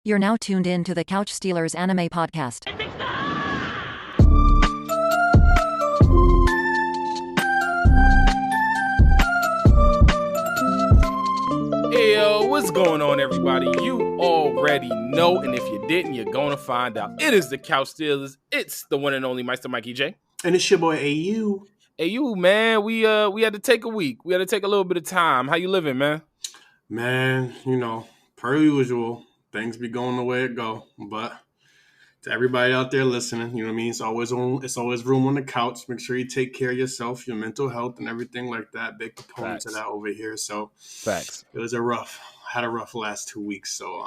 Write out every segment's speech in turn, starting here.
You're now tuned in to the Couch Stealers Anime Podcast. Hey, what's going on, everybody? You already know, and if you didn't, you're gonna find out. It is the Couch Stealers. It's the one and only Meister Mikey J. And it's your boy AU. AU, man, we had to take a week. We had to take a little bit of time. How you living, man? Man, you know, per usual, things be going the way it go. But to everybody out there listening, you know what I mean? It's always room on the couch. Make sure you take care of yourself, your mental health, and everything like that. Big proponents of that over here. So Facts. It was had a rough last 2 weeks. So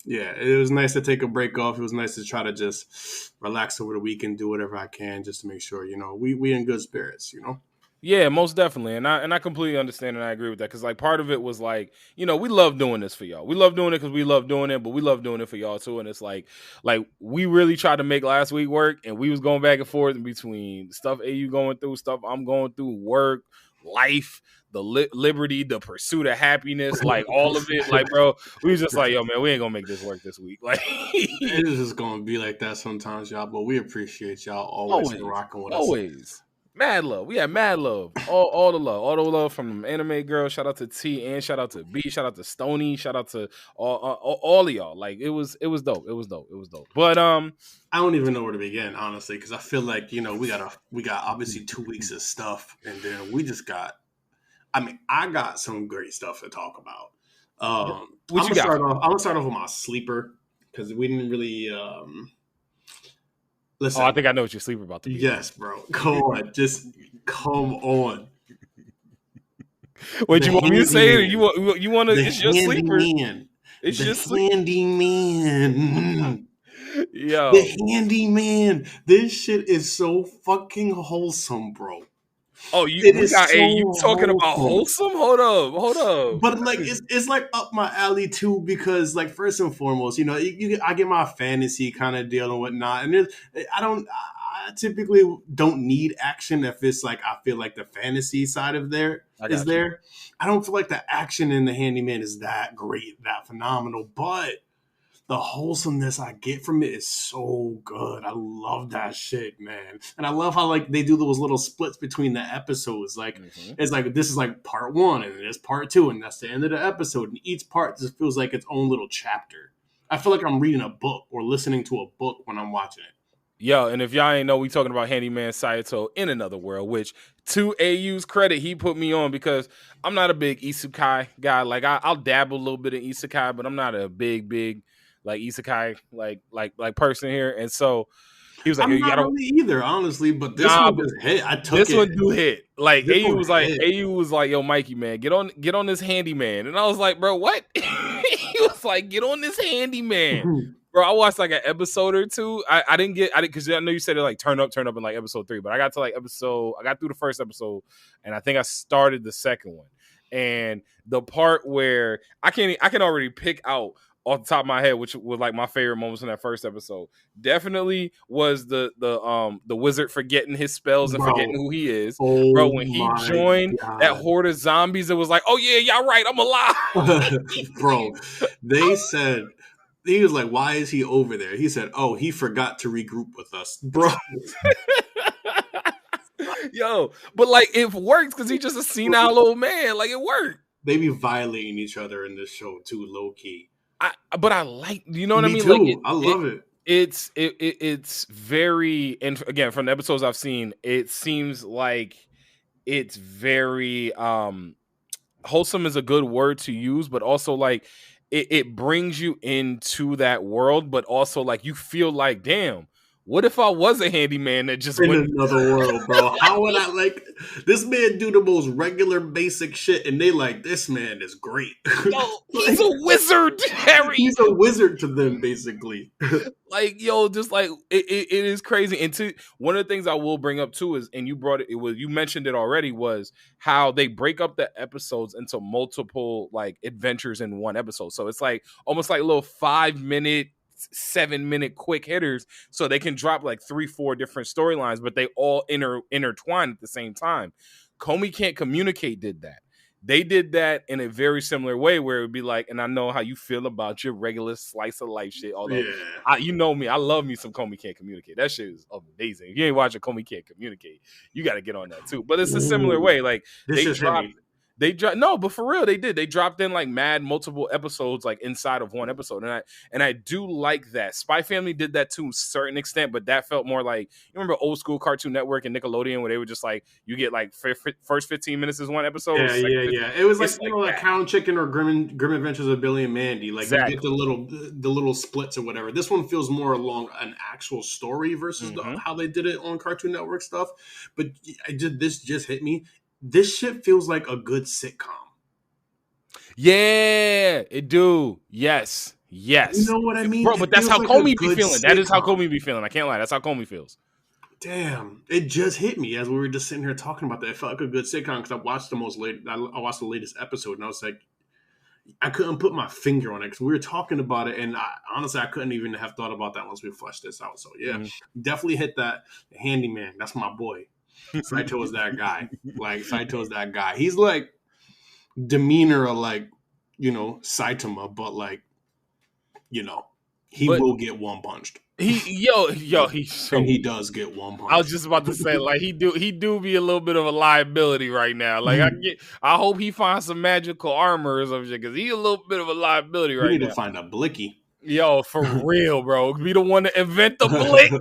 yeah, it was nice to take a break off. It was nice to try to just relax over the weekend, do whatever I can just to make sure, you know, we in good spirits, you know? Yeah, most definitely. And I completely understand and I agree with that. Because, like, part of it was, like, you know, we love doing this for y'all. We love doing it because we love doing it, but we love doing it for y'all, too. And it's like we really tried to make last week work, and we was going back and forth in between stuff AU going through, stuff I'm going through, work, life, the liberty, the pursuit of happiness, like, all of it. Like, bro, we was just like, yo, man, we ain't going to make this work this week. Like, it is just going to be like that sometimes, y'all. But we appreciate y'all always rocking with us. Always. Mad love. We had mad love. All the love from the anime girl. Shout out to T and shout out to B. Shout out to Stony. Shout out to all of y'all. Like, it was dope. It was dope. But I don't even know where to begin, honestly, because I feel like, you know, we got obviously 2 weeks of stuff, and then we just got. I mean, I got some great stuff to talk about. I'm gonna start off with my sleeper because we didn't really. Listen, I think I know what your sleeper about to be. Yes, bro. Come on. Just come on. What, you want me to say it? Or you want to? It's your sleeper. It's your handyman. Yo. The handyman. This shit is so fucking wholesome, bro. Oh, you talking about wholesome? Hold up. But like, it's like up my alley too, because like, first and foremost, you know, I get my fantasy kind of deal and whatnot, and I typically don't need action if it's like I feel like the fantasy side of there is there. I don't feel like the action in the handyman is that great, that phenomenal, but the wholesomeness I get from it is so good. I love that shit, man. And I love how like they do those little splits between the episodes. Like It's like this is like part 1 and it's part 2 and that's the end of the episode. And each part just feels like its own little chapter. I feel like I'm reading a book or listening to a book when I'm watching it. Yo, and if y'all ain't know, we talking about Handyman Saitō in Another World, which to AU's credit, he put me on because I'm not a big isekai guy. Like I'll dabble a little bit in isekai, but I'm not a big like isekai like person here. And so he was like, I'm not really either, honestly, but this one just hit. This one do hit. Like AU was like, yo, Mikey, man, get on this handyman. And I was like, bro, what? He was like, get on this handyman. Bro, I watched like an episode or two. I didn't because I know you said it like turn up in like episode 3, but I got to like I got through the first episode and I think I started the second one. And the part where I can already pick out off the top of my head, which was like my favorite moments in that first episode, definitely was the wizard forgetting his spells and forgetting who he is. Bro, when he joined that horde of zombies, it was like, oh yeah, y'all right, I'm alive. Bro, they said, he was like, why is he over there? He said, oh, he forgot to regroup with us. Bro. Yo, but like it works because he's just a senile old man. Like it worked. They be violating each other in this show too, low key. But I like, you know what I mean? Too. Like I love it. It's very, and again, from the episodes I've seen, it seems like it's very wholesome is a good word to use, but also like it brings you into that world, but also like you feel like, damn, what if I was a handyman that just in another world, bro? How would I like this man do the most regular basic shit and they like, this man is great. Yo, he's a wizard, Harry. He's a wizard to them, basically. Like, yo, just like it is crazy. And one of the things I will bring up too is, and you mentioned it already, was how they break up the episodes into multiple like adventures in one episode. So it's like almost like little 5-minute, 7-minute quick hitters, so they can drop like 3-4 different storylines, but they all intertwine at the same time. Komi Can't Communicate did that. They did that in a very similar way where it would be like, and I know how you feel about your regular slice of life shit. Although, you know me, I love me some Comey Can't Communicate. That shit is amazing. If you ain't watching Comey Can't Communicate, you got to get on that too. But it's a similar way. Like they dropped no, but for real, they did. They dropped in like mad multiple episodes like inside of one episode, and I do like that. Spy Family did that to a certain extent, but that felt more like, you remember old school Cartoon Network and Nickelodeon where they were just like, you get like first 15 minutes is one episode. Yeah. It was like, you know, like Cow and Chicken or Grim Adventures of Billy and Mandy. Like you get the little splits or whatever. This one feels more along an actual story versus how they did it on Cartoon Network stuff. But this just hit me. This shit feels like a good sitcom. Yeah, it do. Yes. You know what I mean? Bro, but that's how like Comey be feeling. Sitcom. That is how Comey be feeling. I can't lie. That's how Comey feels. Damn. It just hit me as we were just sitting here talking about that. It felt like a good sitcom because I watched I watched the latest episode and I was like, I couldn't put my finger on it because we were talking about it and honestly, I couldn't even have thought about that once we fleshed this out. So yeah, definitely hit that. Handyman. That's my boy. Saitō is that guy. Like, Saitō is that guy. He's like demeanor of like, you know, Saitama, but like, you know, he will get one punched. He does get one punch. I was just about to say, like, he do be a little bit of a liability right now. Like, I hope he finds some magical armor or something because he a little bit of a liability right now. You need to find a blicky. Yo, for real, bro. Be the one to invent the blick. Yo,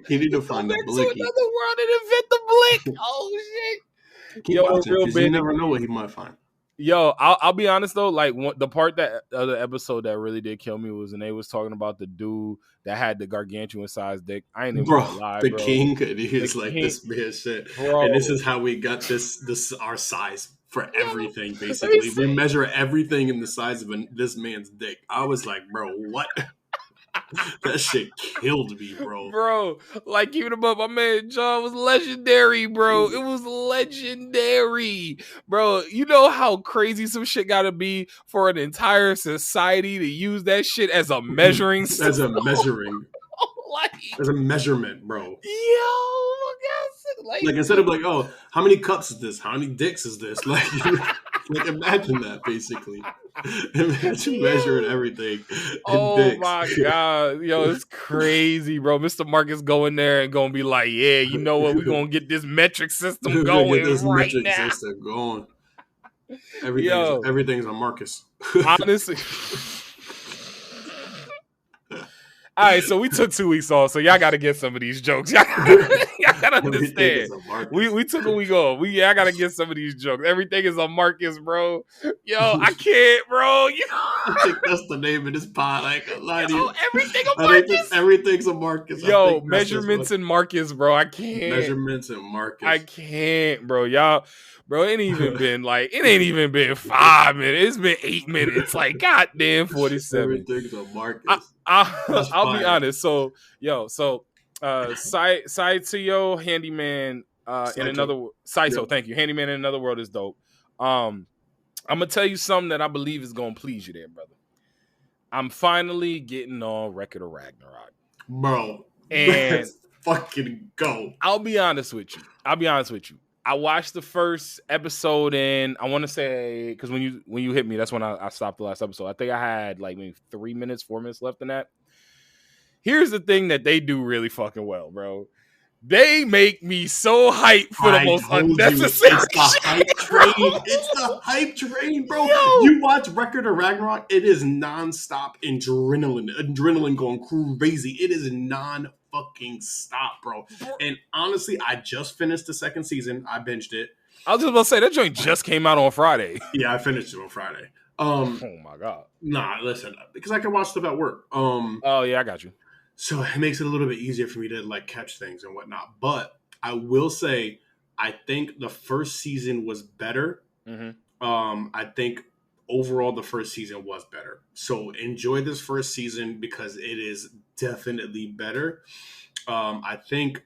you need to find a blicky. To another world and invent the blick. Oh shit. Keep watching, you never know what he might find. Yo, I'll be honest though. Like the part that the episode that really did kill me was when they was talking about the dude that had the gargantuan sized dick. I ain't even gonna lie, the bro. king. He's like king. This man shit, bro. And this is how we got this our size for everything. Basically, we measure everything in the size of this man's dick. I was like, bro, what? That shit killed me, bro. Bro, like keeping him up, my man John was legendary, bro. It was legendary, bro. You know how crazy some shit gotta be for an entire society to use that shit as a measuring system? As a measuring. As a measurement, bro. Yo, like instead of like, oh, how many cups is this? How many dicks is this? Like, like imagine that basically. Imagine measuring everything. Oh dicks. My god, yo, it's crazy, bro. Mr. Marcus going there and gonna be like, yeah, you know what? We're gonna get this metric system going get this right metric now. System going. Everything's on Marcus. Honestly. All right, so we took 2 weeks off, so y'all got to get some of these jokes. Y'all got to understand. We took a week off. I got to get some of these jokes. Everything is on Marcus, bro. Yo, I can't, bro. I think that's the name of this pod. Everything on Marcus. Everything's on Marcus. Yo, measurements and Marcus, bro. I can't. Measurements and Marcus. I can't, bro. Y'all. Bro, it ain't even been 5 minutes. It's been 8 minutes. Like, goddamn, 47. Everything's on Marcus. I'll be honest. So, Saitō, Handyman, in another Saitō. Thank you. Handyman in Another World is dope. I'm gonna tell you something that I believe is gonna please you, there, brother. I'm finally getting on Record of Ragnarok, bro. And let's fucking go. I'll be honest with you. I watched the first episode and I want to say, because when you hit me, that's when I stopped the last episode. I think I had like maybe 4 minutes left in that. Here's the thing that they do really fucking well, bro. They make me so hyped for the most unnecessary shit. It's the hype train. It's the hype train, bro. Yo. You watch Record of Ragnarok, it is nonstop adrenaline going crazy. It is fucking stop, bro. And honestly, I just finished the second season. I binged it. I was just about to say that joint just came out on Friday. Yeah, I finished it on Friday. Oh my god. Nah, listen, because I can watch stuff at work. Oh yeah, I got you. So it makes it a little bit easier for me to like catch things and whatnot. But I will say, I think the first season was better. Mm-hmm. I think overall the first season was better. So enjoy this first season because it is definitely better. I think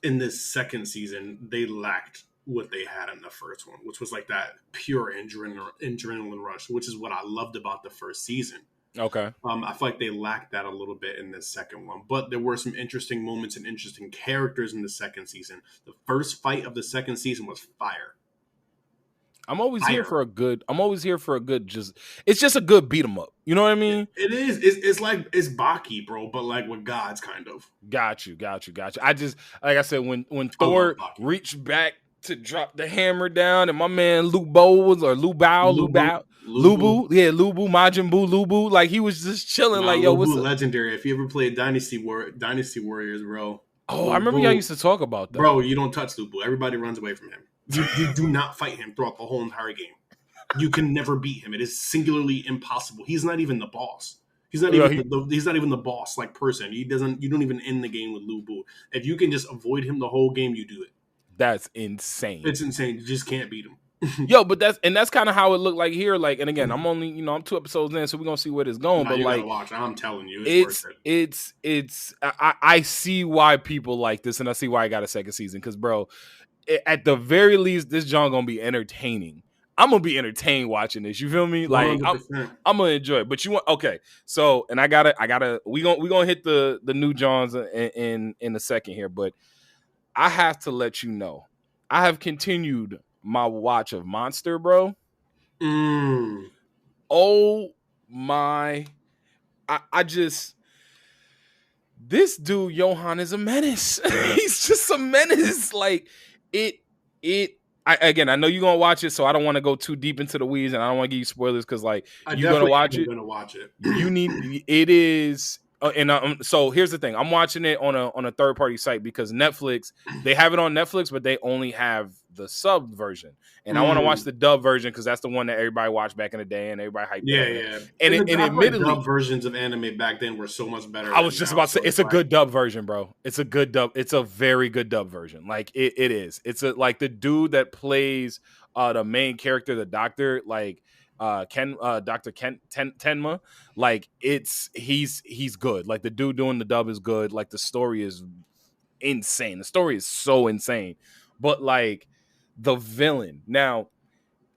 in this second season, they lacked what they had in the first one, which was like that pure adrenaline rush, which is what I loved about the first season. Okay. I feel like they lacked that a little bit in this second one, but there were some interesting moments and interesting characters in the second season. The first fight of the second season was fire. I'm always here for a good. It's just a good beat 'em up. You know what I mean? It is. It's like it's Baki, bro, but like with gods, kind of. Got you. I just, like I said, when Thor reached back to drop the hammer down, and my man Lubu, Majin Buu, Lubu, like he was just chilling, like yo, what's legendary? If you ever played Dynasty Warriors, bro. Oh, I remember y'all used to talk about that. Bro, you don't touch Lubu. Everybody runs away from him. You do not fight him throughout the whole entire game. You can never beat him. It is singularly impossible. He's not even the boss. He's not even the boss like person. You don't even end the game with Lubu. If you can just avoid him the whole game, you do it. That's insane. It's insane. You just can't beat him. Yo, but that's kind of how it looked like here. Like, and again, I'm only, I'm 2 episodes in, so we're gonna see where it's going. But like, watch. I'm telling you, I see why people like this, and I see why I got a second season. Because, bro, at the very least, this John gonna be entertaining. I'm gonna be entertained watching this. You feel me? Like, I'm gonna enjoy it. But okay. So, and I gotta. We gonna hit the new Johns in a second here. But I have to let you know, I have continued my watch of Monster, bro. Oh my! I just, this dude Johan is a menace. He's just a menace. Like I know you're gonna watch it, so I don't want to go too deep into the weeds, and I don't want to give you spoilers because like you're gonna watch it. You need it is. So here's the thing: I'm watching it on a third party site because Netflix, they have it on Netflix, but they only have the sub version, and I want to watch the dub version because that's the one that everybody watched back in the day and everybody hyped. Yeah. And admittedly, dub versions of anime back then were so much better. I was just about to say it's a good dub version, bro. It's a good dub. It's a very good dub version. Like it is. It's like the dude that plays the main character, the doctor, like. Dr. Tenma, like he's good. Like the dude doing the dub is good. Like the story is insane. The story is so insane. But like the villain. Now,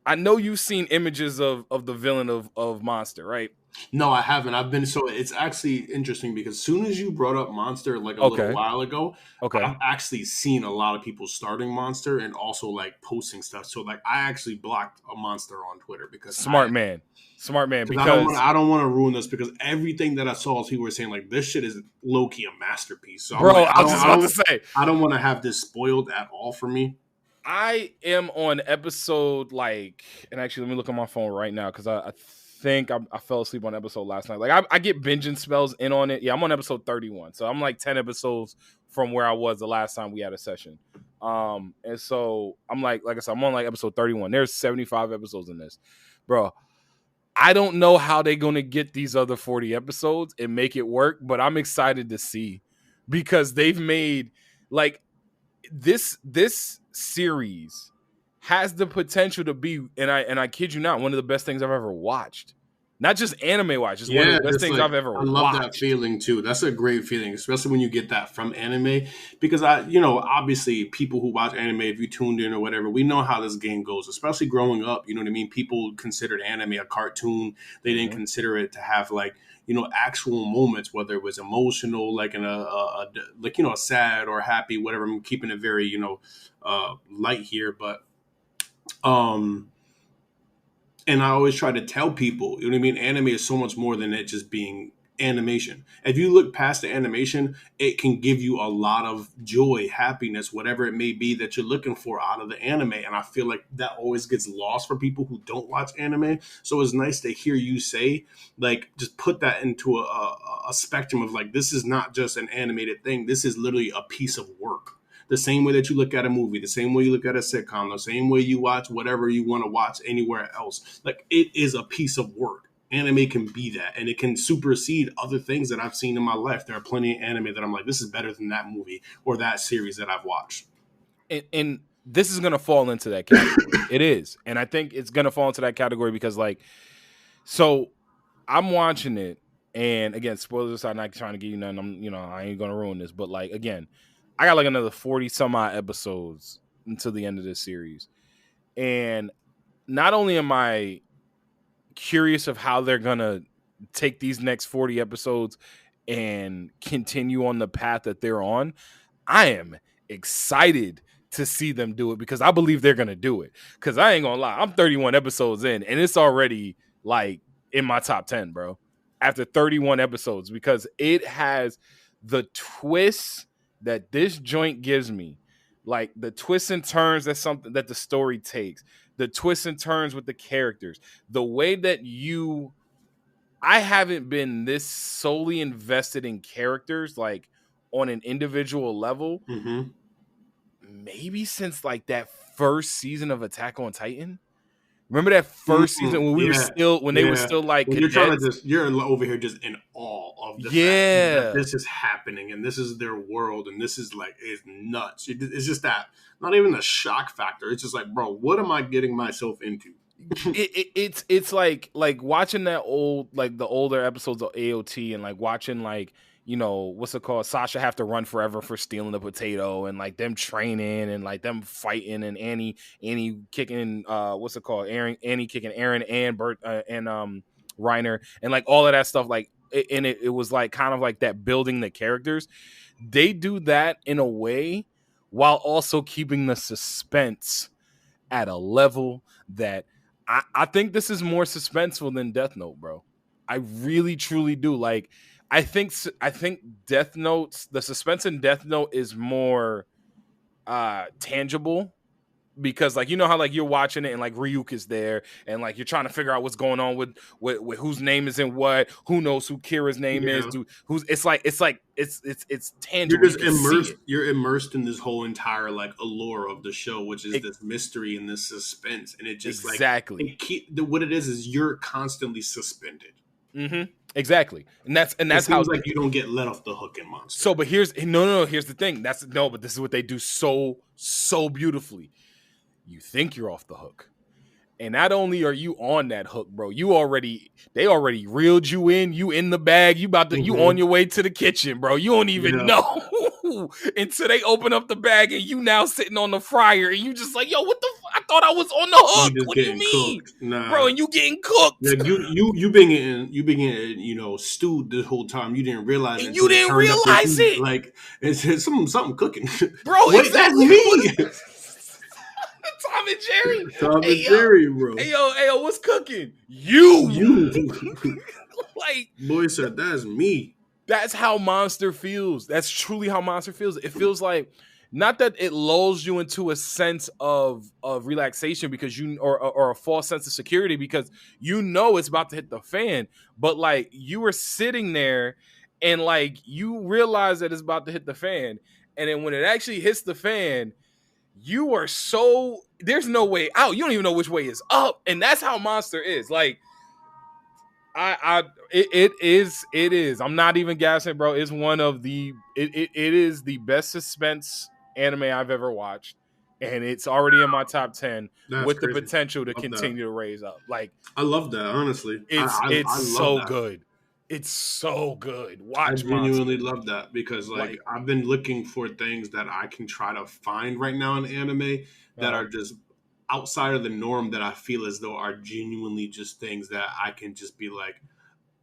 I know you've seen images of the villain of Monster, right? No, I haven't. It's actually interesting because as soon as you brought up Monster like a little while ago, I've actually seen a lot of people starting Monster and also like posting stuff. So like I actually blocked a Monster on Twitter because smart man. Because I don't want to ruin this because everything that I saw, people were saying like this shit is low key a masterpiece. So bro, I was just about to say I don't want to have this spoiled at all for me. I am on episode and actually let me look on my phone right now because I think I fell asleep on episode last night. Like I get binging spells in on it. Yeah, I'm on episode 31. So I'm like 10 episodes from where I was the last time we had a session. And so I'm like I said, I'm on like episode 31. There's 75 episodes in this. Bro, I don't know how they're going to get these other 40 episodes and make it work, but I'm excited to see because they've made like this series has the potential to be, and I kid you not, one of the best things I've ever watched. Not just anime watch, just one of the best things I've ever watched. I love that feeling too. That's a great feeling, especially when you get that from anime. Because obviously people who watch anime, if you tuned in or whatever, we know how this game goes, especially growing up. You know what I mean? People considered anime a cartoon. They didn't consider it to have like, actual moments, whether it was emotional, like in a sad or happy, whatever. I'm keeping it very, light here, but and I always try to tell people, you know what I mean? Anime is so much more than it just being animation. If you look past the animation, it can give you a lot of joy, happiness, whatever it may be that you're looking for out of the anime. And I feel like that always gets lost for people who don't watch anime. So it's nice to hear you say, like, just put that into a spectrum of like, this is not just an animated thing. This is literally a piece of work. The same way that you look at a movie, the same way you look at a sitcom, the same way you watch whatever you want to watch anywhere else. Like, it is a piece of work. Anime can be that, and it can supersede other things that I've seen in my life. There are plenty of anime that I'm like, this is better than that movie or that series that I've watched. And this is going to fall into that category. It is. And I think it's going to fall into that category because, like, so I'm watching it, and again, spoilers aside, I'm not trying to give you none. I ain't going to ruin this, but, like, again, I got like another 40 some odd episodes until the end of this series. And not only am I curious of how they're going to take these next 40 episodes and continue on the path that they're on, I am excited to see them do it because I believe they're gonna do it. Because I ain't gonna lie, I'm 31 episodes in, and it's already like in my top 10, bro. After 31 episodes, because it has the twists that this joint gives me, like the twists and turns that's something that the story takes, the twists and turns with the characters, the way that I haven't been this solely invested in characters like on an individual level, maybe since like that first season of Attack on Titan. Remember that first season when we were still they were still like when cadets? You're trying to you're over here just in awe of the fact that this is happening and this is their world and this is like it's nuts. It's just that not even a shock factor. It's just like, bro, what am I getting myself into? It's like watching that the older episodes of AOT and like watching like, you know, what's it called? Sasha have to run forever for stealing the potato and like them training and like them fighting and Annie kicking what's it called? Annie kicking Aaron and Bert and Reiner and like all of that stuff. Like it was like kind of like that building the characters. They do that in a way while also keeping the suspense at a level that I think this is more suspenseful than Death Note, bro. I really truly do. Like I think Death Note's the suspense in Death Note is more tangible because like you know how like you're watching it and like Ryuk is there and like you're trying to figure out what's going on with whose name is in what, who knows who Kira's name is, it's tangible. You're just immersed. You're immersed in this whole entire like allure of the show, which is this mystery and this suspense, and it just what it is you're constantly suspended. Exactly, and that's how like you don't get let off the hook in Monster. So, but here's the thing. But this is what they do so beautifully. You think you're off the hook, and not only are you on that hook, bro, they already reeled you in. You in the bag. You on your way to the kitchen, bro. You don't even know until they open up the bag and you now sitting on the fryer and you just like, yo, what the? I thought I was on the hook. What do you mean, bro? And you getting cooked? Like you being getting stewed this whole time. You didn't realize it. You didn't realize it. Like it's something cooking, bro. Wait, that's me. Tom and Jerry. Tom and Jerry, bro. Hey yo, what's cooking? You. Like, boy said, that's me. That's how Monster feels. That's truly how Monster feels. It feels like not that it lulls you into a sense of relaxation because or a false sense of security because you know it's about to hit the fan, but like you were sitting there and like you realize that it's about to hit the fan, and then when it actually hits the fan, you are there's no way out. You don't even know which way is up, and that's how Monster is. Like, it is. I'm not even gassing, bro. It's one of it is the best suspense anime I've ever watched, and it's already in my top 10 with crazy. The potential to continue to raise up. Like, I love that. Honestly, it's so good. It's so good. I genuinely love that because like I've been looking for things that I can try to find right now in anime that are just outside of the norm that I feel as though are genuinely just things that I can just be like,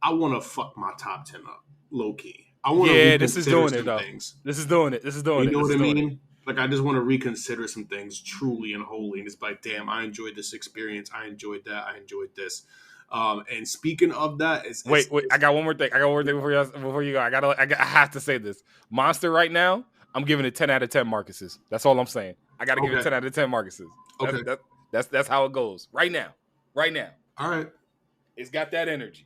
I want to fuck my top 10 up low key. I want to this is doing it though. This is doing it. You know what I mean? Like I just want to reconsider some things truly and wholly, and it's like, damn, I enjoyed this experience. I enjoyed that. I enjoyed this. And speaking of that, wait, I got one more thing. Before you go. I have to say this. Monster right now, I'm giving it 10 out of 10 Marcuses. That's all I'm saying. I got to give it 10 out of 10 Marcuses. That's how it goes right now. All right. It's got that energy.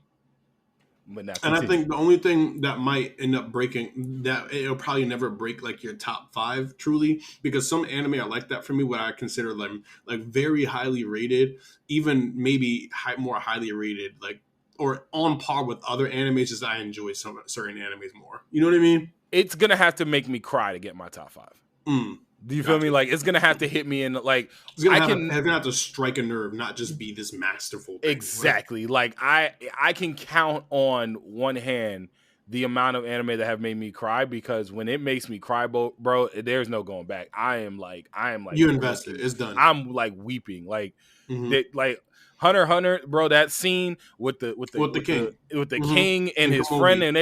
But and I think the only thing that might end up breaking that it'll probably never break like your top 5 truly, because some anime are like that for me, what I consider them like very highly rated, even maybe more highly rated, like or on par with other animes. Just I enjoy some certain animes more. You know what I mean? It's gonna have to make me cry to get my top 5. Do you feel me? Like it's gonna have to hit me in like it's gonna have to strike a nerve, not just be this masterful thing, exactly. Right? Like I can count on one hand the amount of anime that have made me cry, because when it makes me cry, bro, there's no going back. I am like you invested. It's done. I'm like weeping. Like Hunter x Hunter, bro, that scene with the king and his friend, and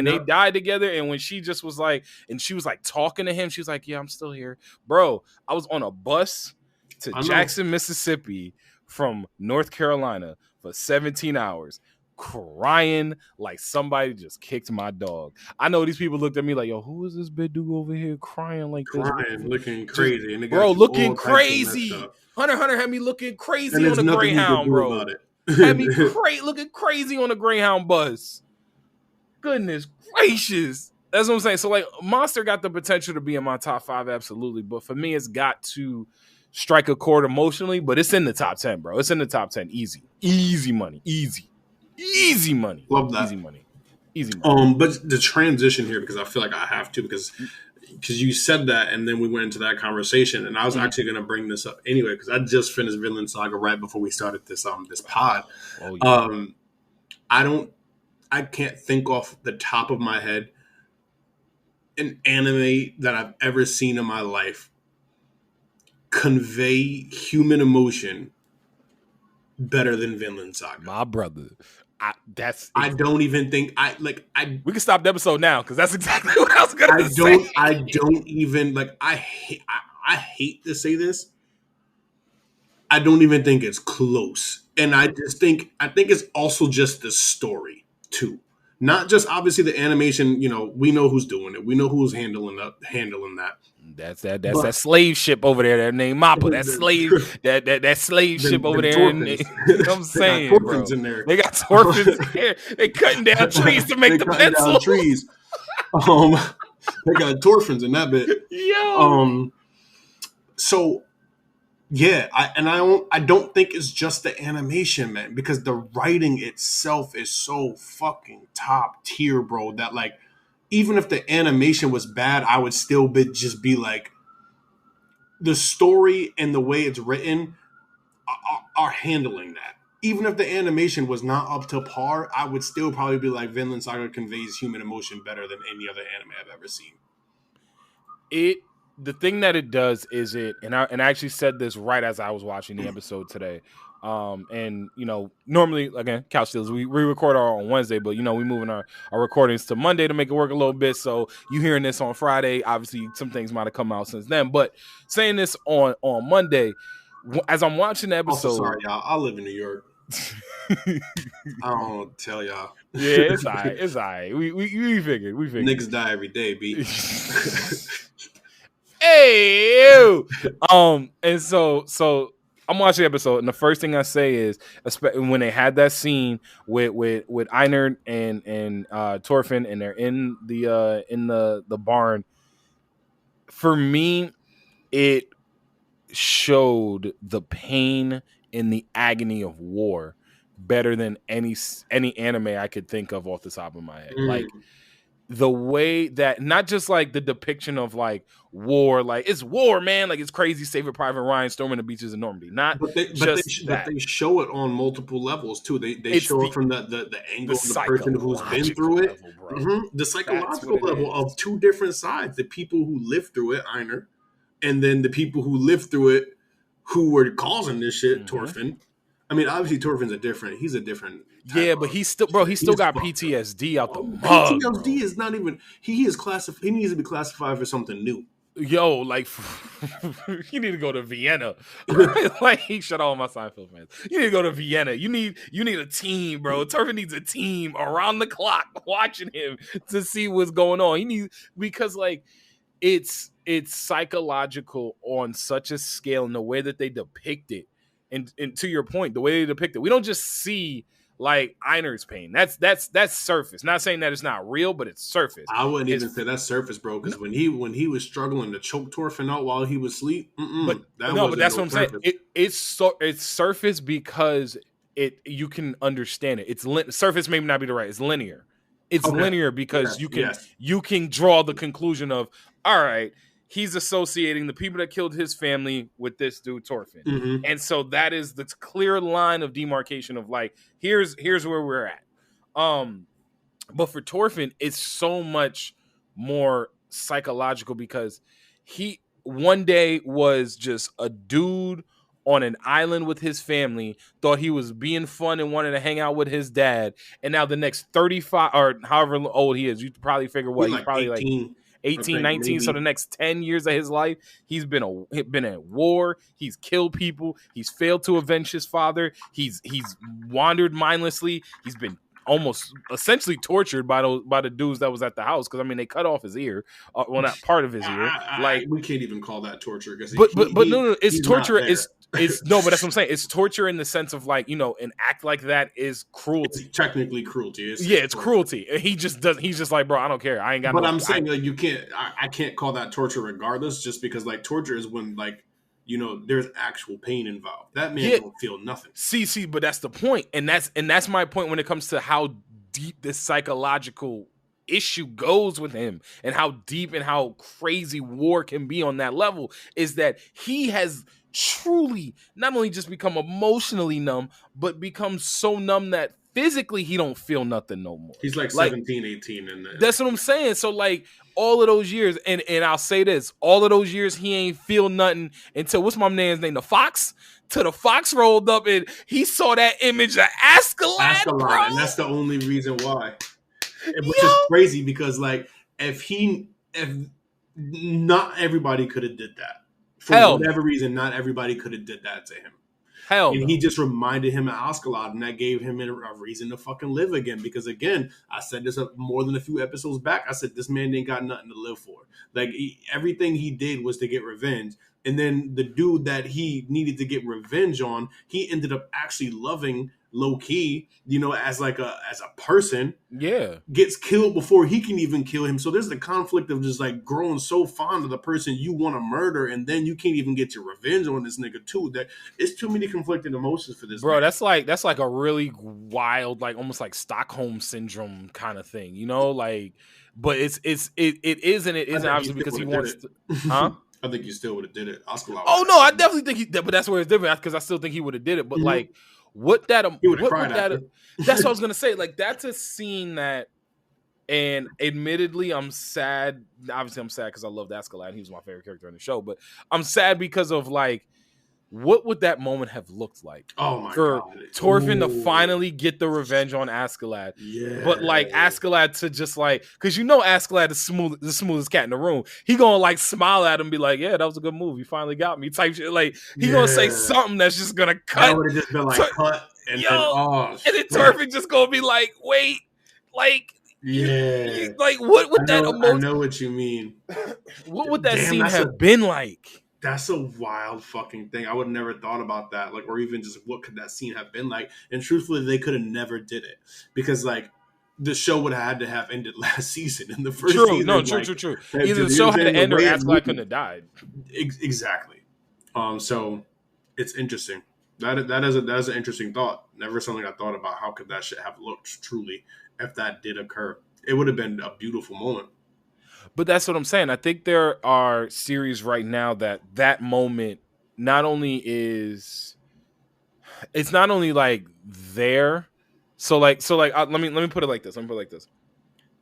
they died together. And when she just was like, and she was like talking to him, she was like, "Yeah, I'm still here, bro." I was on a bus to Jackson, Mississippi from North Carolina for 17 hours. Crying like somebody just kicked my dog. I know these people looked at me like, "Yo, who is this big dude over here crying like this?" Looking crazy, and bro, looking crazy. Hunter x Hunter had me looking crazy on the Greyhound, bro. Had me looking crazy on the Greyhound bus. Goodness gracious, that's what I'm saying. So like, Monster got the potential to be in my top 5, absolutely, but for me, it's got to strike a chord emotionally. But it's in the top 10, bro. It's in the top 10, easy money, easy money. Love that. Easy money. But the transition here, because I feel like I have to, because you said that, and then we went into that conversation, and I was actually going to bring this up anyway, because I just finished Vinland Saga right before we started this pod. Oh, yeah. I can't think off the top of my head an anime that I've ever seen in my life convey human emotion better than Vinland Saga. My brother. I don't even think we can stop the episode now, because that's exactly what I was gonna say. I don't even I hate to say this. I don't even think it's close. And I think it's also just the story too. Not just obviously the animation, we know who's doing it. We know who's handling that. That's that slave ship over there that named Mappa. That slave ship over there. You know what I'm saying, they got Thorfinns in there. They got Thorfinns in there. They cutting down trees to make the pencil. Trees. They got Thorfinns in that bit. Yo. So yeah, I don't think it's just the animation, man, because the writing itself is so fucking top tier, bro, that like, even if the animation was bad, I would still just be like, the story and the way it's written are handling that. Even if the animation was not up to par, I would still probably be like, Vinland Saga conveys human emotion better than any other anime I've ever seen. The thing that it does is and I actually said this right as I was watching the episode today. And normally, again, Couch Stealers, we record on Wednesday, but we moving our recordings to Monday to make it work a little bit. So you hearing this on Friday, obviously some things might have come out since then, but saying this on Monday, as I'm watching the episode. Also, sorry, y'all, I live in New York. I don't know what to tell y'all. Yeah, it's all right. We figured. Niggas die every day, B. Hey, and so I'm watching the episode, and the first thing I say is, when they had that scene with Einar and Thorfinn, and they're in the barn. For me, it showed the pain and the agony of war better than any anime I could think of off the top of my head. Like, the way that, not just like the depiction of like war, like it's war, man, like it's crazy, Saving Private Ryan storming the beaches of Normandy. But they show it on multiple levels too. They show it from the angle of the person who's been through it, the psychological level of two different sides: the people who lived through it, Einar, and then the people who lived through it, who were causing this shit, Thorfinn. I mean, obviously Thorfinn's he's a different. Yeah, but he still got PTSD out the mug. PTSD is not even. He needs to be classified for something new. Yo, like, you need to go to Vienna. Like, he shut all my Seinfeld fans. You need to go to Vienna. You need a team, bro. Thorfinn needs a team around the clock watching him to see what's going on. Because like, it's psychological on such a scale, in the way that they depict it. And to your point, the way they depict it, we don't just see like Einar's pain. That's surface. Not saying that it's not real, but it's surface. I wouldn't even say that's surface, bro. Because when he was struggling to choke Thorfinn out while he was asleep, but that's what I'm saying. It's surface because you can understand it. It's surface, maybe not be the right. It's linear. It's linear because you can draw the conclusion of, all right, he's associating the people that killed his family with this dude Thorfinn. Mm-hmm. And so that is the clear line of demarcation of like, here's where we're at. But for Thorfinn, it's so much more psychological, because he one day was just a dude on an island with his family, thought he was being fun and wanted to hang out with his dad, and now the next 35 or however old he is, you probably figure what he's probably 18, like 18, 19. maybe. So the next 10 years of his life, he's been at war. He's killed people. He's failed to avenge his father. He's wandered mindlessly. He's been almost essentially tortured by the dudes that was at the house, because I mean they cut off his ear, well, not part of his ear. Like we can't even call that torture, because but no, it's torture. It's no, but that's what I'm saying. It's torture in the sense of like, an act like that is cruelty. It's technically cruelty. It's cruelty. He just does. He's just like, bro, I don't care. I ain't got. But I'm saying like you can't. I can't call that torture regardless, just because like torture is when like there's actual pain involved. That man don't feel nothing. See, but that's the point, and that's my point when it comes to how deep this psychological issue goes with him, and how deep and how crazy war can be on that level, is that he has truly not only just become emotionally numb, but become so numb that physically he don't feel nothing no more. He's like 17, 18. And that's what I'm saying. So like all of those years, and I'll say this, all of those years he ain't feel nothing until, what's my man's name? The Fox? Till the Fox rolled up and he saw that image of Askeladd, bro. And that's the only reason why. Which is crazy, because like if not everybody could have did that. For whatever reason, not everybody could have did that to him. He just reminded him of Askeladd, and that gave him a reason to fucking live again. Because again, I said this more than a few episodes back. I said this man ain't got nothing to live for. Like everything he did was to get revenge. And then the dude that he needed to get revenge on, he ended up actually loving low key, as a person. Yeah. Gets killed before he can even kill him. So there's the conflict of just like growing so fond of the person you want to murder, and then you can't even get your revenge on this nigga too. That it's too many conflicting emotions for this. Bro, man. that's like a really wild, like almost like Stockholm syndrome kind of thing, like, but it is and it isn't, obviously, because he wants to, huh? I think you still would have did it. Oh no, I definitely think but that's where it's different, because I still think he would have did it. But like, that's what I was gonna say. Like, that's a scene that, and admittedly, I'm sad. Obviously, I'm sad because I loved Askeladd. He was my favorite character in the show. But I'm sad because of like, what would that moment have looked like? Oh my for God. Thorfinn to finally get the revenge on Askeladd. Yeah. But like Askeladd to just like, because Askeladd is the smoothest cat in the room. He gonna like smile at him and be like, yeah, that was a good move. You finally got me type shit. Like he gonna say something that's just gonna cut. That would have just been like cut. And then Thorfinn just gonna be like, wait, like, yeah. Like what would that emotion? I know what you mean. What would that scene have been like? That's a wild fucking thing. I would have never thought about that. Like, or even just what could that scene have been like? And truthfully, they could have never did it, because like the show would have had to have ended last season in the first season. True. Either the show had to end or Askeladd couldn't have died. Exactly. So it's interesting. That is an interesting thought. Never something I thought about. How could that shit have looked truly if that did occur? It would have been a beautiful moment. But that's what I'm saying. I think there are series right now that moment not only is, it's not only like there. So let me put it like this.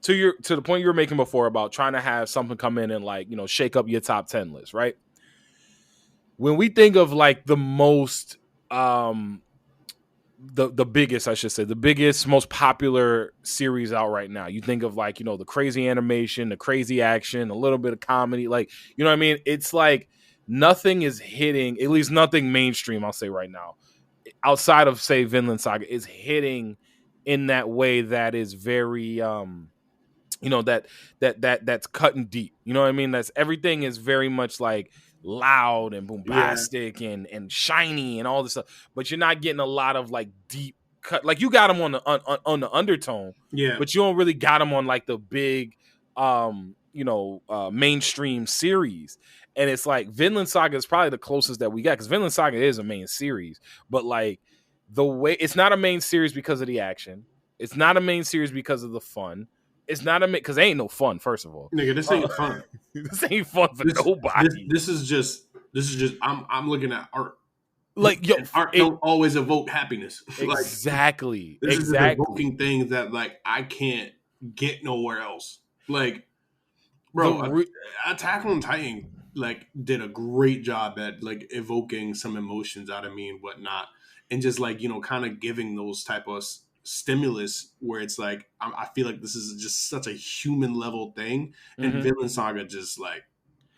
To the point you were making before about trying to have something come in and like, shake up your top 10 list, right? When we think of like the most the biggest, I should say, the biggest, most popular series out right now. You think of like, the crazy animation, the crazy action, a little bit of comedy, like, you know what I mean? It's like nothing is hitting, at least nothing mainstream, I'll say right now, outside of say Vinland Saga, is hitting in that way that is very that's cutting deep. You know what I mean? That's everything is very much like loud and bombastic and shiny and all this stuff, but you're not getting a lot of like deep cut. Like you got them on the undertone, but you don't really got them on like the big mainstream series. And it's like Vinland Saga is probably the closest that we got, because Vinland Saga is a main series, but like the way it's not a main series because of the action, it's not a main series because of the fun. It's not because ain't no fun. First of all, nigga, this ain't fun. This ain't fun for nobody. This is just. I'm looking at art. Like art don't always evoke happiness. Exactly. This is evoking things that like I can't get nowhere else. Like, bro, Attack on Titan like did a great job at like evoking some emotions out of me and whatnot, and just like kind of giving those type of stimulus where it's like I feel like this is just such a human level thing, and Vinland Saga just like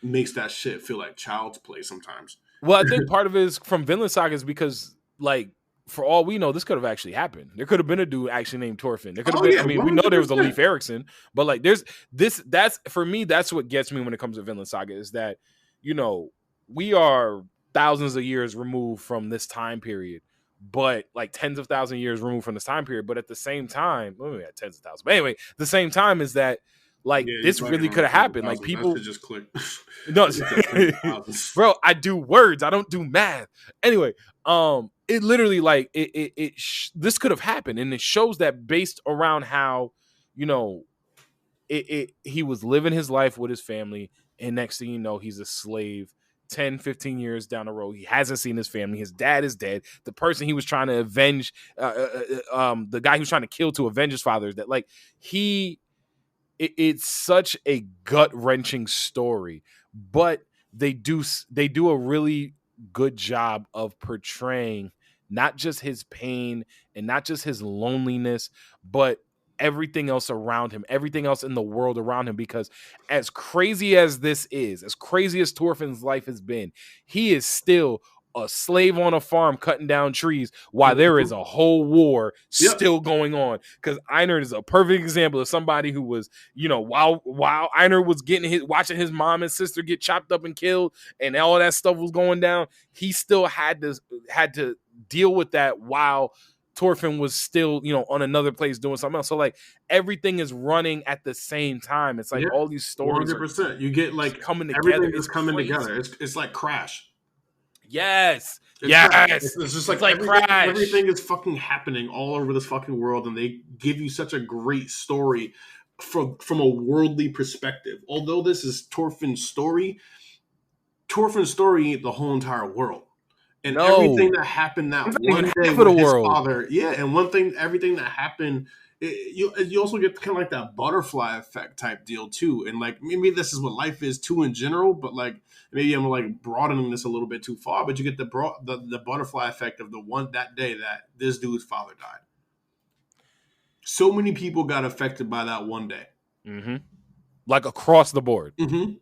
makes that shit feel like child's play sometimes. Well, I think part of it is from Vinland Saga is because, like, for all we know, this could have actually happened. There could have been a dude actually named Thorfinn. There could have been. I mean, 100%. We know there was a Leif Erikson, but like, there's this. That's for me. That's what gets me when it comes to Vinland Saga is that we are thousands of years removed from this time period, but like tens of thousands of years removed from this time period. But at the same time, well, we had tens of thousands. But anyway, the same time is that. Like this really could have happened. Like people just click. No, bro, I do words. I don't do math. Anyway, it literally like this could have happened, and it shows that based around how he was living his life with his family, and next thing you know, he's a slave. 10, 15 years down the road, he hasn't seen his family. His dad is dead. The person he was trying to avenge, the guy he was trying to kill to avenge his father is dead. Like it's such a gut-wrenching story, but they do a really good job of portraying not just his pain and not just his loneliness, but everything else around him, everything else in the world around him. Because as crazy as this is, as crazy as Thorfinn's life has been, he is still a slave on a farm cutting down trees while there is a whole war still going on. Because Einar is a perfect example of somebody who was, while Einar was watching his mom and sister get chopped up and killed and all that stuff was going down, he still had to deal with that while Thorfinn was still, on another place doing something else. So like everything is running at the same time. It's like all these stories 100%. You get like coming together. Everything is coming together. It's like Crash. Yes. It's just like Crash. Everything is fucking happening all over this fucking world, and they give you such a great story from a worldly perspective. Although this is Thorfinn's story ain't the whole entire world. And everything that happened that one day with his father, and everything that happened, you also get kind of like that butterfly effect type deal too. And like maybe this is what life is too in general, but like maybe I'm like broadening this a little bit too far. But you get the butterfly effect of that day that this dude's father died. So many people got affected by that one day, like across the board. And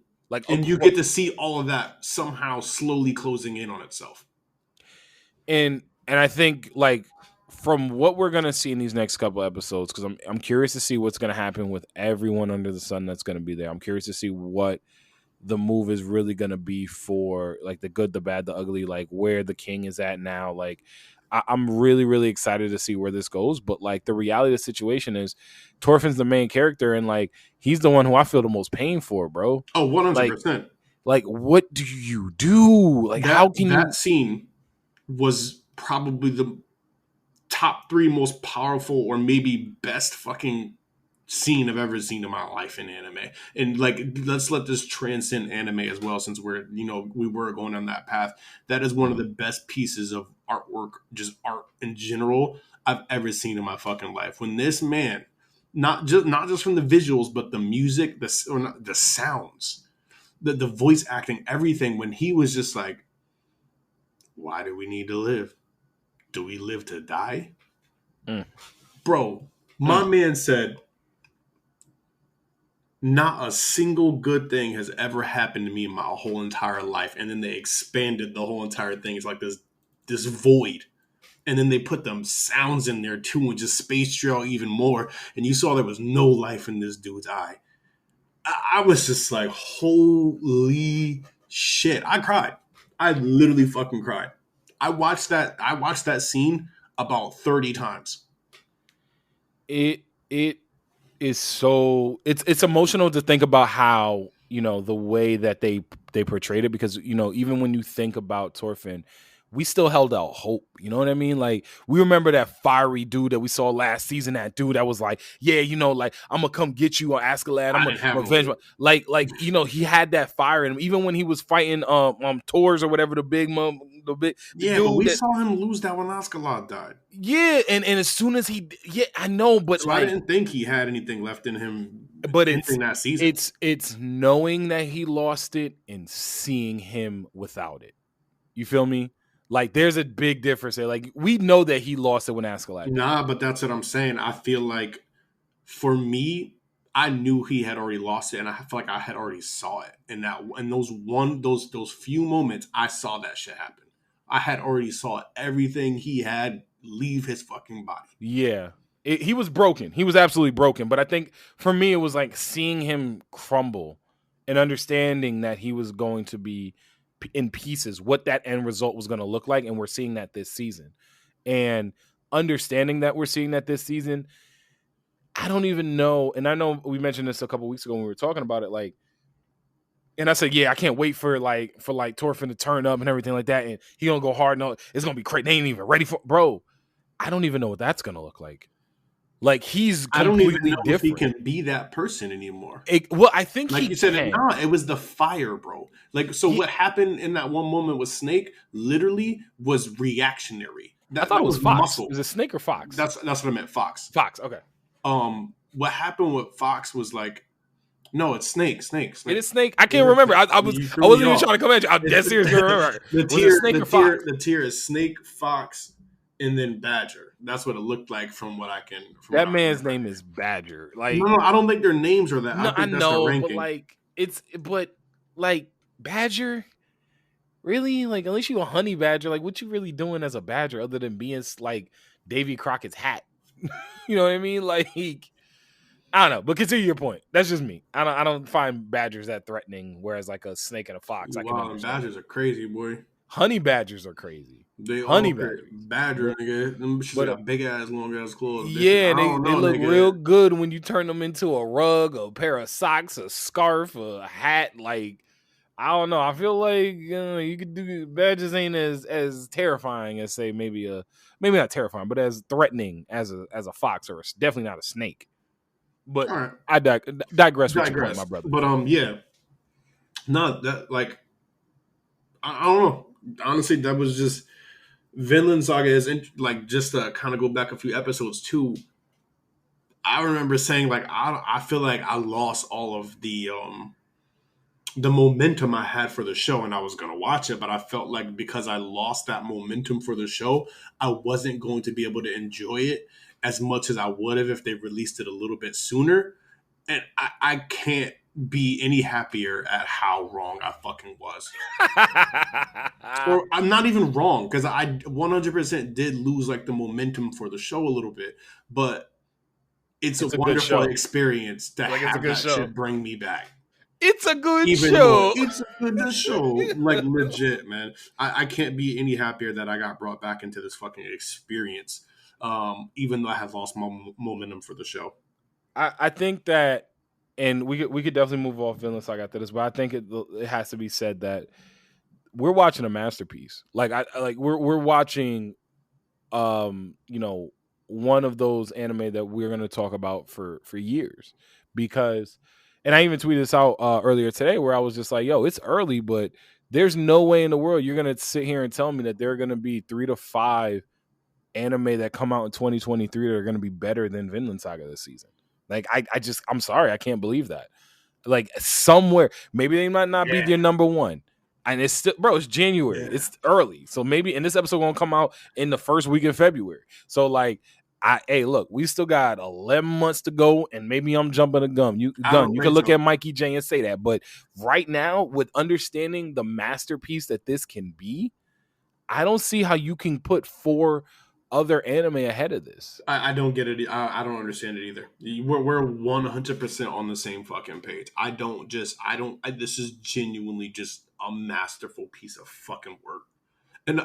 you get to see all of that somehow slowly closing in on itself. And I think like from what we're gonna see in these next couple episodes, because I'm curious to see what's gonna happen with everyone under the sun that's gonna be there. I'm curious to see what the move is really gonna be for like the good, the bad, the ugly, like where the king is at now. Like I'm really, really excited to see where this goes. But like the reality of the situation is Thorfinn's the main character, and like he's the one who I feel the most pain for, bro. Oh, 100%. Like what do you do? Like how can that scene was probably the top 3 most powerful or maybe best fucking scene I've ever seen in my life in anime. And like, let's let this transcend anime as well, since we were going on that path. That is one of the best pieces of artwork, just art in general, I've ever seen in my fucking life. When this man, not just from the visuals, but the music, the sounds, the voice acting, everything, when he was just like, why do we need to live? Do we live to die? Bro, my man said, not a single good thing has ever happened to me in my whole entire life. And then they expanded the whole entire thing. It's like this void. And then they put them sounds in there too and just spaced you out even more. And you saw there was no life in this dude's eye. I was just like, holy shit. I cried. I literally fucking cried. I watched that scene about 30 times. It is so it's emotional to think about how, the way that they portrayed it, because, even when you think about Thorfinn, we still held out hope. You know what I mean? Like, we remember that fiery dude that we saw last season. That dude that was like, yeah, you know, like, I'm gonna come get you on Askeladd. I'm gonna revenge. Like, you know, he had that fire in him. Even when he was fighting Tors or whatever, the big yeah, dude but we saw him lose that when Askeladd died. Yeah, and as soon as I know, but so like, I didn't think he had anything left in him. But that season. It's knowing that he lost it and seeing him without it. You feel me? Like, there's a big difference there. Like, we know that he lost it when Askeladd. Nah, but that's what I'm saying. I feel like, for me, I knew he had already lost it, and I feel like I had already saw it. And those few moments, I saw that shit happen. I had already saw everything he had leave his fucking body. Yeah. He was broken. He was absolutely broken. But I think for me, it was like seeing him crumble and understanding that he was going to be in pieces, what that end result was going to look like. And we're seeing that this season. And understanding that we're seeing that this season, I don't even know. And I know we mentioned this a couple weeks ago when we were talking about it. Like, and I said, yeah, I can't wait for Thorfinn to turn up and everything like that. And he gonna go hard. No, it's gonna be crazy. They ain't even ready for, bro. I don't even know what that's gonna look like. Like, he's completely I don't even know different. if he can be that person anymore. I think like you said, it was the fire, bro. Like, so what happened in that one moment with Snake literally was reactionary. I thought it was Fox. Muscle. Is it Snake or Fox? That's what I meant. Fox. Fox. Okay. What happened with Fox was like, no, it's Snake. It is Snake. I can't remember. I wasn't even trying to come at you. I'm dead serious. Remember. The tier is Snake, Fox, and then Badger. That's what it looked like from what I can. That man's name is Badger. Like, no, I don't think their names are that. No, I know, but like Badger. Really? Like, unless you a honey badger, like, what you really doing as a badger other than being like Davy Crockett's hat? You know what I mean? Like, I don't know. But continue your point. That's just me. I don't find badgers that threatening, whereas like a snake and a fox, I can understand. Badgers are crazy, boy. Honey badgers are crazy. Honey badger, nigga. Them shit got big ass, long ass claws. Yeah, they look real good when you turn them into a rug, a pair of socks, a scarf, a hat. Like, I don't know. I feel like you could do badgers ain't as terrifying as, say, maybe not terrifying, but as threatening as a fox, or definitely not a snake. But right. I digress with your point, my brother. But yeah, no, that like I don't know. Honestly, that was just Vinland Saga is like, just to kind of go back a few episodes too. I remember saying like I feel like I lost all of the momentum I had for the show, and I was going to watch it, but I felt like because I lost that momentum for the show, I wasn't going to be able to enjoy it as much as I would have if they released it a little bit sooner. And I can't be any happier at how wrong I fucking was. Or I'm not even wrong, because I 100% did lose like the momentum for the show a little bit, but it's a wonderful experience to have that shit bring me back. It's a good show. It's a good show. Like, legit, man. I can't be any happier that I got brought back into this fucking experience, even though I have lost my momentum for the show. I think that, and we could definitely move off Vinland Saga after this, but I think it has to be said that we're watching a masterpiece. Like, we're watching, one of those anime that we're going to talk about for years, because. And I even tweeted this out earlier today, where I was just like, yo, it's early, but there's no way in the world you're going to sit here and tell me that there are going to be 3 to 5 anime that come out in 2023 that are going to be better than Vinland Saga this season. Like, I'm sorry, I can't believe that. Like, somewhere, maybe they might not be their number one. And it's still, bro, it's January. Yeah. It's early. So maybe, and this episode going to come out in the first week in February. So, like, hey, look, we still got 11 months to go, and maybe I'm jumping the gun. You can look at Mikey J and say that, but right now, with understanding the masterpiece that this can be, I don't see how you can put 4 other anime ahead of this. I don't get it. I don't understand it either. We're 100% on the same fucking page. This is genuinely just a masterful piece of fucking work, and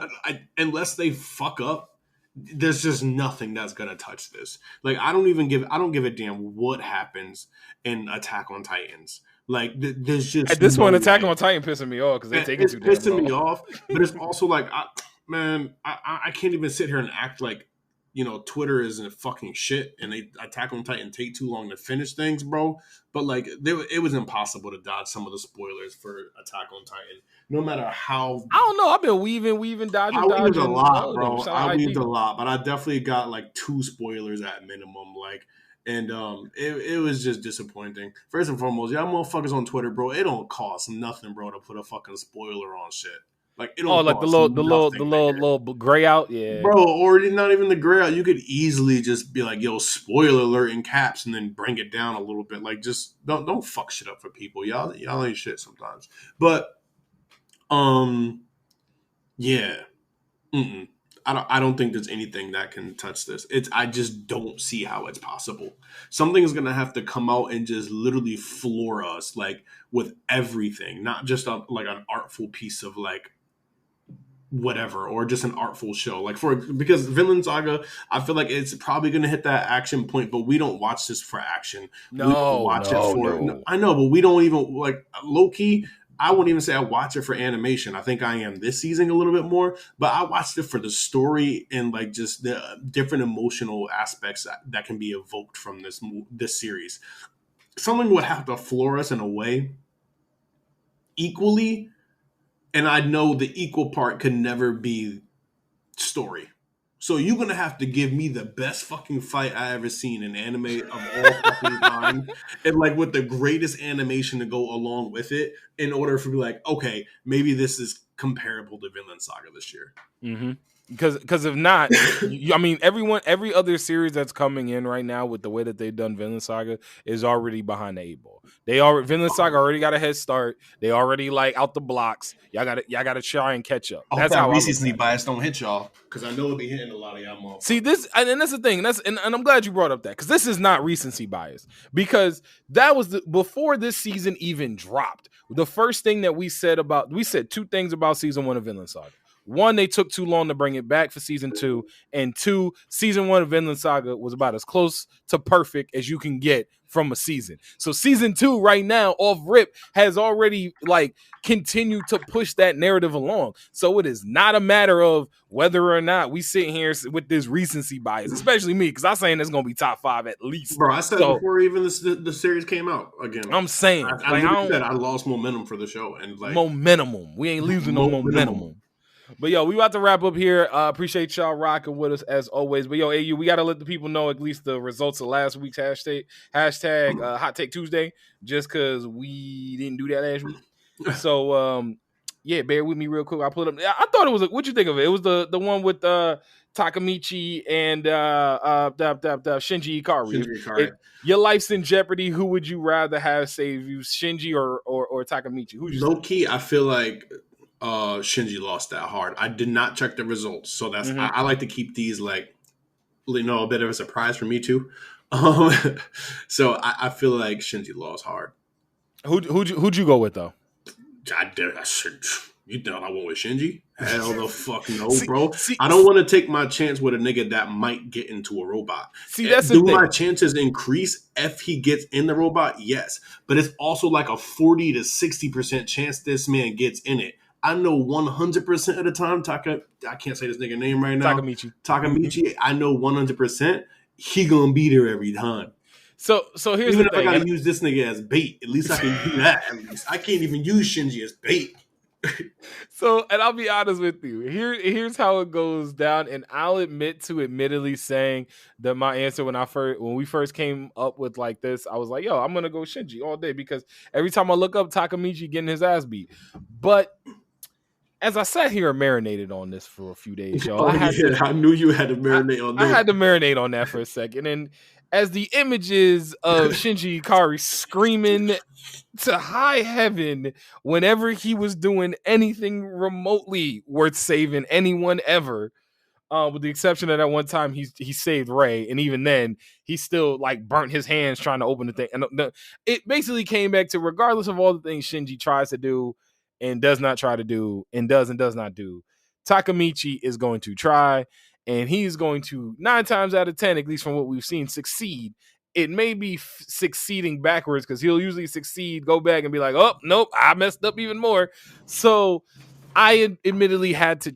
unless they fuck up, there's just nothing that's gonna touch this. Like, I don't give a damn what happens in Attack on Titans. Like, there's just at this point, Attack on Titan pissing me off because they take it too damn long. Pissing me off. But it's also like man, I can't even sit here and act like, Twitter isn't fucking shit and they Attack on Titan take too long to finish things, bro. But like, it was impossible to dodge some of the spoilers for Attack on Titan, no matter how. I don't know. I've been weaving, dodging. I weaved a lot, them. bro. I weaved a lot, but I definitely got like 2 spoilers at minimum. Like, and it was just disappointing. First and foremost, y'all motherfuckers on Twitter, bro. It don't cost nothing, bro, to put a fucking spoiler on shit. Like, it don't like the little gray out, yeah, bro. Or not even the gray out. You could easily just be like, "Yo, spoiler alert" in caps, and then bring it down a little bit. Like, just don't fuck shit up for people. Y'all ain't shit sometimes. But yeah. Mm-mm. I don't think there's anything that can touch this. I just don't see how it's possible. Something is gonna have to come out and just literally floor us, like, with everything, not just like an artful piece of like whatever, or just an artful show. Like, because Vinland Saga, I feel like it's probably gonna hit that action point, but we don't watch this for action. No, we don't watch it for. I know, but we don't even like low key. I wouldn't even say I watch it for animation. I think I am this season a little bit more, but I watched it for the story and like just the different emotional aspects that can be evoked from this series. Something would have to floor us in a way equally, and I know the equal part could never be story. So you're going to have to give me the best fucking fight I ever seen in anime of all fucking time. And like with the greatest animation to go along with it in order for me like, okay, maybe this is comparable to Vinland Saga this year. Mm-hmm. Because if not, I mean, every other series that's coming in right now with the way that they've done Vinland Saga is already behind the 8 ball. Vinland Saga already got a head start. They already like out the blocks. Y'all got to try and catch up. That's how recency bias don't hit y'all, because I know it'll be hitting a lot of y'all motherfuckers. See this, and that's the thing. And I'm glad you brought up that, because this is not recency bias, because that was before this season even dropped. The first thing that we said 2 things about season 1 of Vinland Saga. 1, they took too long to bring it back for season 2, and 2, season 1 of Vinland Saga was about as close to perfect as you can get from a season. So season 2 right now off rip has already like continued to push that narrative along. So it is not a matter of whether or not we sit here with this recency bias, especially me, because I'm saying it's going to be top 5 at least. Bro, I said before even the series came out again. I'm saying I lost momentum for the show, and like momentum. We ain't losing no momentum. But yo, we about to wrap up here. Appreciate y'all rocking with us as always. But yo, AU, we got to let the people know at least the results of last week's hashtag Hot Take Tuesday, just because we didn't do that last week. So yeah, bear with me real quick. I put up. I thought it was. What'd you think of it? It was the one with Takemitchy and Shinji Ikari. Your life's in jeopardy. Who would you rather have save you, Shinji or Takemitchy? Who's low key? I feel like Shinji lost that hard. I did not check the results, so that's I like to keep these like a bit of a surprise for me too. So I feel like Shinji lost hard. Who'd you go with though? You know I went with Shinji? Hell the fuck no, bro. I don't want to take my chance with a nigga that might get into a robot. See, that's the thing. Do my chances increase if he gets in the robot? Yes. But it's also like a 40 to 60% chance this man gets in it. I know 100% of the time, I can't say this nigga name right now. Takemitchy, I know 100% he gonna be there every time. So here's even the thing. If I gotta use this nigga as bait, at least I can do that. At least I can't even use Shinji as bait. So, and I'll be honest with you. Here's how it goes down, and I'll admittedly saying that my answer when we first came up with like this, I was like, yo, I'm gonna go Shinji all day, because every time I look up Takemitchy getting his ass beat. But as I sat here and marinated on this for a few days, y'all, I knew you had to marinate on that. I had to marinate on that for a second. And as the images of Shinji Ikari screaming to high heaven whenever he was doing anything remotely worth saving anyone ever, with the exception of that one time he saved Ray, and even then he still like burnt his hands trying to open the thing. And it basically came back to, regardless of all the things Shinji tries to do and does not try to do and does not do, Takemitchy is going to try, and he's going to 9 times out of 10, at least from what we've seen, succeed. It may be succeeding backwards, because he'll usually succeed, go back and be like, oh, nope, I messed up even more. So I admittedly had to.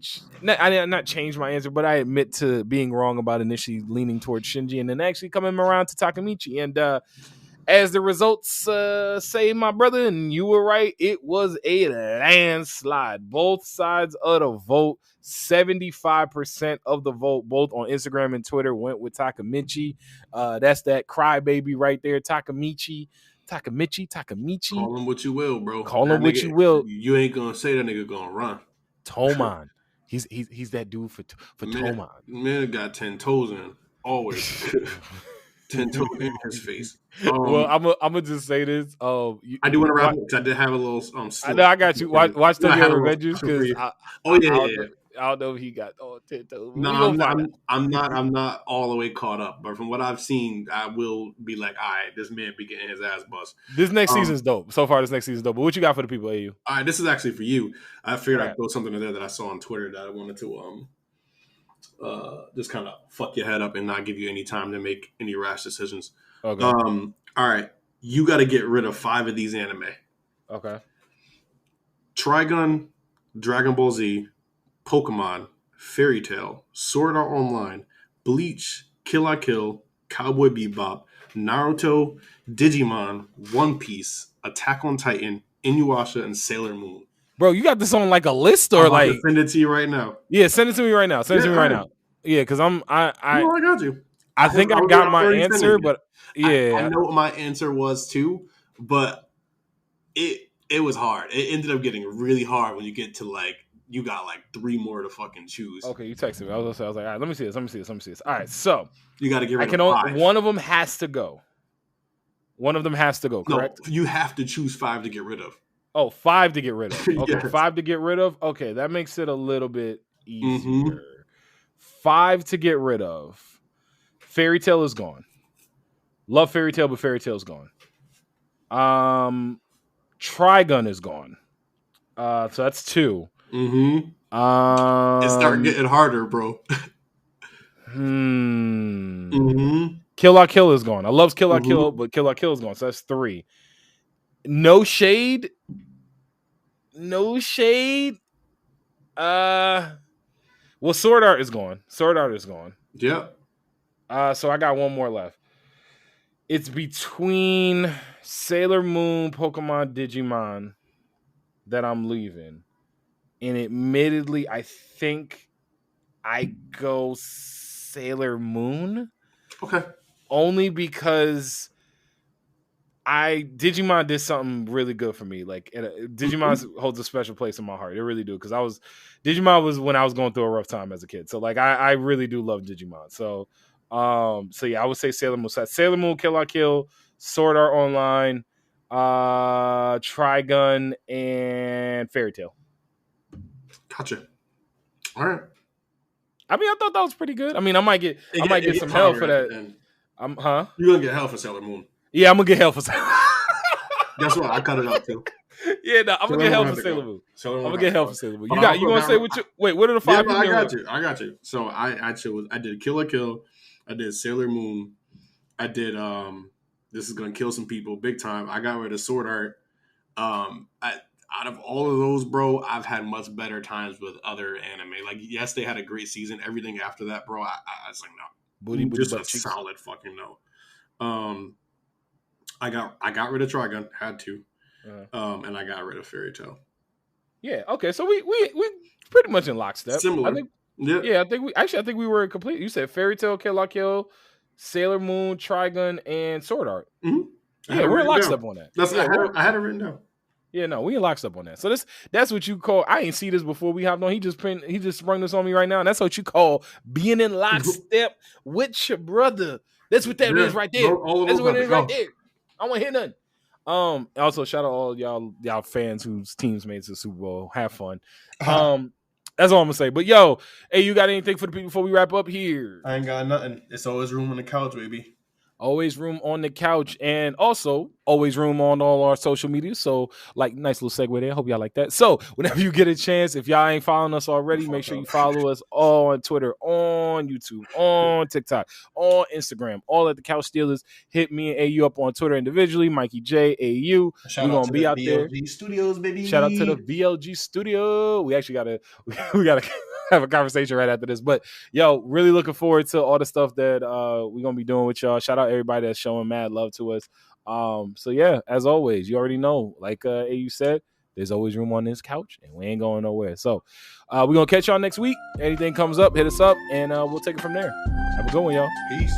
I did not change my answer, but I admit to being wrong about initially leaning towards Shinji and then actually coming around to Takemitchy. And as the results say, my brother, and you were right, it was a landslide. Both sides of the vote, 75% of the vote, both on Instagram and Twitter, went with Takemitchy. That's that crybaby right there, Takemitchy. Call him what you will, bro. Call him what you will. You ain't gonna say that nigga gonna run. Toman. He's that dude for Toman. Man got 10 toes in. Always. 10 toes in his face. Well, I'm gonna just say this. I do want to wrap up because I did have a little I know I got you. Watch Tokyo Revengers because I don't know if he got 10 toes. No, I'm not all the way caught up, but from what I've seen, I will be like, all right, this man be getting his ass bust. This next season's dope. So far, this next season's dope. But what you got for the people, AU? All right, this is actually for you. I figured I'd throw something in there that I saw on Twitter that I wanted to just kind of fuck your head up and not give you any time to make any rash decisions. Okay. All right, you got to get rid of 5 of these anime. Okay. Trigun, Dragon Ball Z, Pokemon, Fairy Tail, Sword Art Online, Bleach, Kill la Kill, Cowboy Bebop, Naruto, Digimon, One Piece, Attack on Titan, Inuyasha, and Sailor Moon. Bro, you got this on like a list or like? Send it to you right now. Yeah, send it to me right now. Yeah, because I got you. I think I got my answer, but yeah, I know what my answer was too, but it was hard. It ended up getting really hard when you get to like. You got like 3 more to fucking choose. Okay, you texted me. I was like, all right, let me see this. All right, so you got to get rid of 5. One of them has to go. Correct? No, you have to choose 5 to get rid of. Oh, 5 to get rid of. Okay, Yes. 5 to get rid of. Okay, that makes it a little bit easier. Mm-hmm. 5 to get rid of. Fairy Tail is gone. Love Fairy Tail, but Fairy Tail's gone. Trigun is gone. So that's 2. Mm-hmm. It's starting getting harder, bro. Mm-hmm. Kill la Kill is gone. I love Kill la Kill, but Kill la Kill is gone. So that's 3. No shade. Well, Sword Art is gone. Yeah. So I got 1 more left. It's between Sailor Moon, Pokemon, Digimon that I'm leaving. And admittedly, I think I go Sailor Moon. Okay. Only because Digimon did something really good for me. Like Digimon holds a special place in my heart. It really do. Because Digimon was when I was going through a rough time as a kid. So like I really do love Digimon. So yeah, I would say Sailor Moon. So Sailor Moon, Kill la Kill, Sword Art Online, Trigun, and Fairy Tail. Gotcha. All right. I mean, I thought that was pretty good. I mean, I might get some hell for that. You're gonna get hell for Sailor Moon. Yeah, I'm gonna get hell for Sailor Moon. Guess what? I cut it out too. Yeah, no, I'm gonna get hell for Sailor Moon. I'm gonna get hell for Sailor Moon. You gonna say what you? Wait, what are the 5? Yeah, I got you. So I did Kill la Kill. I did Sailor Moon. I did this is gonna kill some people big time. I got rid of Sword Art. Out of all of those, bro, I've had much better times with other anime. Like, yes, they had a great season. Everything after that, bro, I was like, no, just a solid fucking no. I got rid of Trigun, had to, and I got rid of Fairy Tail. Yeah, okay, so we pretty much in lockstep. Similar, I think, yeah. I think we were complete. You said Fairy Tail, Kill la Kill, Sailor Moon, Trigun, and Sword Art. Mm-hmm. Yeah, we're in lockstep on that. I had it written down. Yeah, no, we in lockstep on that. So that's what you call. I ain't see this before we hopped on. He just sprung this on me right now, and that's what you call being in lockstep with your brother. That's what that is right there. That's what it is right there. I don't want to hear nothing. Also, shout out all y'all fans whose teams made it to the Super Bowl. Have fun. That's all I'm gonna say. But yo, hey, you got anything for the people before we wrap up here? I ain't got nothing. It's always room on the couch, baby. Always room on the couch, and also always room on all our social media. So, like, nice little segue there. Hope y'all like that. So, whenever you get a chance, if y'all ain't following us already, make sure you follow us all on Twitter, on YouTube, on TikTok, on Instagram, all at the Couch Stealers. Hit me and AU up on Twitter individually, Mikey J, AU. We're gonna be out there. Studios, baby. Shout out to the VLG studio. We actually gotta have a conversation right after this. But yo, really looking forward to all the stuff that we're gonna be doing with y'all. Shout out everybody that's showing mad love to us. So yeah, as always, you already know, like AU said, there's always room on this couch, and we ain't going nowhere. So we're gonna catch y'all next week. Anything comes up, hit us up, and we'll take it from there. Have a good one, y'all. Peace.